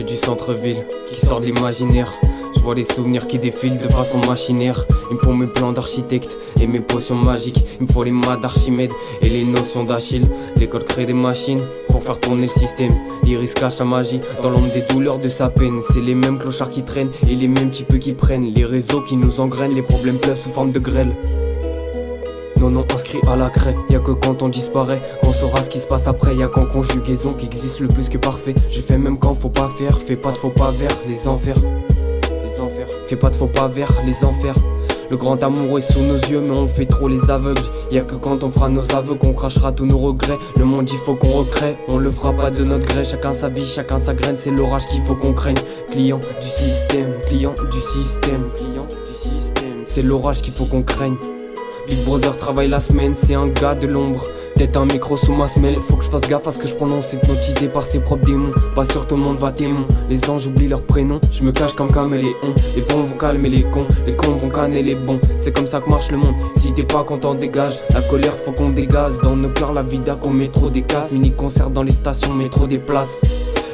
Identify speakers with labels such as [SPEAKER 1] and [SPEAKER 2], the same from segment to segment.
[SPEAKER 1] jeu du centre-ville qui sort de l'imaginaire. Je vois les souvenirs qui défilent de façon machinaire. Il me faut mes plans d'architecte et mes potions magiques. Il me faut les maths d'Archimède et les notions d'Achille. L'école crée des machines pour faire tourner le système. L'iris cache sa magie dans l'ombre des douleurs de sa peine. C'est les mêmes clochards qui traînent et les mêmes types qui prennent. Les réseaux qui nous engrainent, les problèmes pleuvent sous forme de grêle. Nos noms inscrits à la craie, y'a que quand on disparaît qu'on saura ce qui se passe après. Y'a qu'en conjugaison qui existe le plus que parfait. Je fais même quand faut pas faire, fais pas de faux pas vers les enfers. Fais pas de faux pas vers les enfers. Le grand amour est sous nos yeux mais on fait trop les aveugles. Y'a que quand on fera nos aveux qu'on crachera tous nos regrets. Le monde il faut qu'on recrée, on le fera pas de notre gré. Chacun sa vie, chacun sa graine, c'est l'orage qu'il faut qu'on craigne. Client du système, client du système, client du système. C'est l'orage qu'il faut qu'on craigne. Big Brother travaille la semaine, c'est un gars de l'ombre. Peut-être un micro sous ma semelle, faut que je fasse gaffe à ce que je prononce. Hypnotisé par ses propres démons, pas sûr tout le monde va t'aimer. Les anges oublient leurs prénoms, je me cache comme caméléon. Les bons vont calmer les cons vont canner les bons. C'est comme ça que marche le monde, si t'es pas content dégage. La colère faut qu'on dégage, dans nos cœurs la vida qu'on met trop des casses. Mini concert dans les stations, métro des places.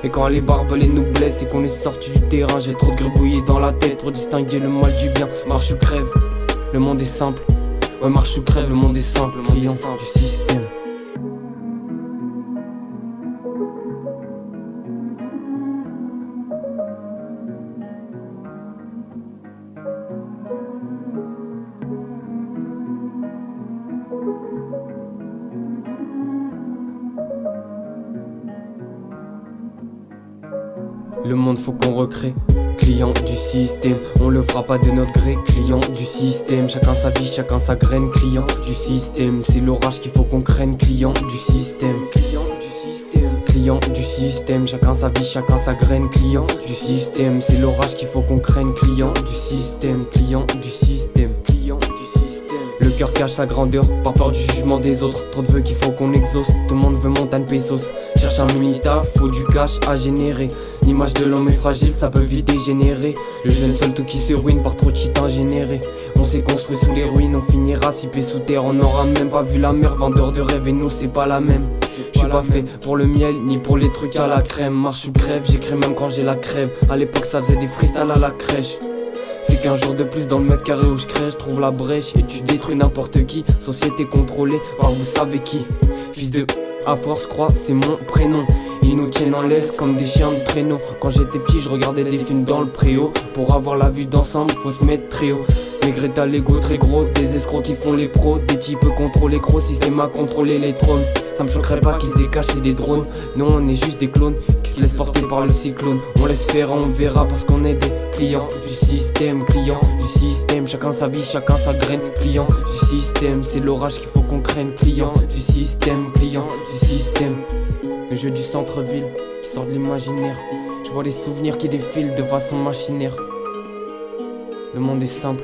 [SPEAKER 1] Et quand les barbelés nous blessent et qu'on est sorti du terrain, j'ai trop de gribouillis dans la tête pour distinguer le mal du bien. Marche ou crève, le monde est simple. Ouais, marche ou crève, le monde est simple, client du système. Le monde faut qu'on recrée. Client du système, on le fera pas de notre gré. Client du système, chacun sa vie, chacun sa graine. Client du système, c'est l'orage qu'il faut qu'on craigne. Client du système, client du système, client du système, chacun sa vie, chacun sa graine. Client du système, c'est l'orage qu'il faut qu'on craigne. Client du système, client du système, client du système. Le cœur cache sa grandeur, par peur du jugement des autres. Trop de vœux qu'il faut qu'on exauce, tout le monde veut montagne pesos. Cherche un mini-taf, faut du cash à générer. L'image de l'homme est fragile, ça peut vite dégénérer. Le jeune seul tout qui se ruine par trop de shit ingénéré. On s'est construit sous les ruines, on finira sippé sous terre. On n'aura même pas vu la mer, vendeur de rêves et nous c'est pas la même. Je suis pas fait pour le miel, ni pour les trucs à la crème. Marche ou crève, j'écris même quand j'ai la crève. À l'époque ça faisait des freestyles à la crèche. C'est qu'un jour de plus dans le mètre carré où je crée, je trouve la brèche et tu détruis n'importe qui. Société contrôlée par vous savez qui. Fils de à force crois c'est mon prénom. Ils nous tiennent en laisse comme des chiens de traîneau. Quand j'étais petit je regardais des films dans le préau. Pour avoir la vue d'ensemble faut se mettre très haut. Mais Greta l'ego très gros, des escrocs qui font les pros. Des types contrôlés gros, système à contrôler les trônes. Ça me choquerait pas qu'ils aient caché des drones. Non on est juste des clones qui se laissent porter par le cyclone. On laisse faire, on verra parce qu'on est des clients du système. Client du système, chacun sa vie, chacun sa graine. Client du système, c'est l'orage qu'il faut qu'on craigne. Client du système, client du système. Le jeu du centre-ville qui sort de l'imaginaire. Je vois les souvenirs qui défilent de façon machinaire. Le monde est simple.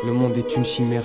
[SPEAKER 1] Le monde est une chimère.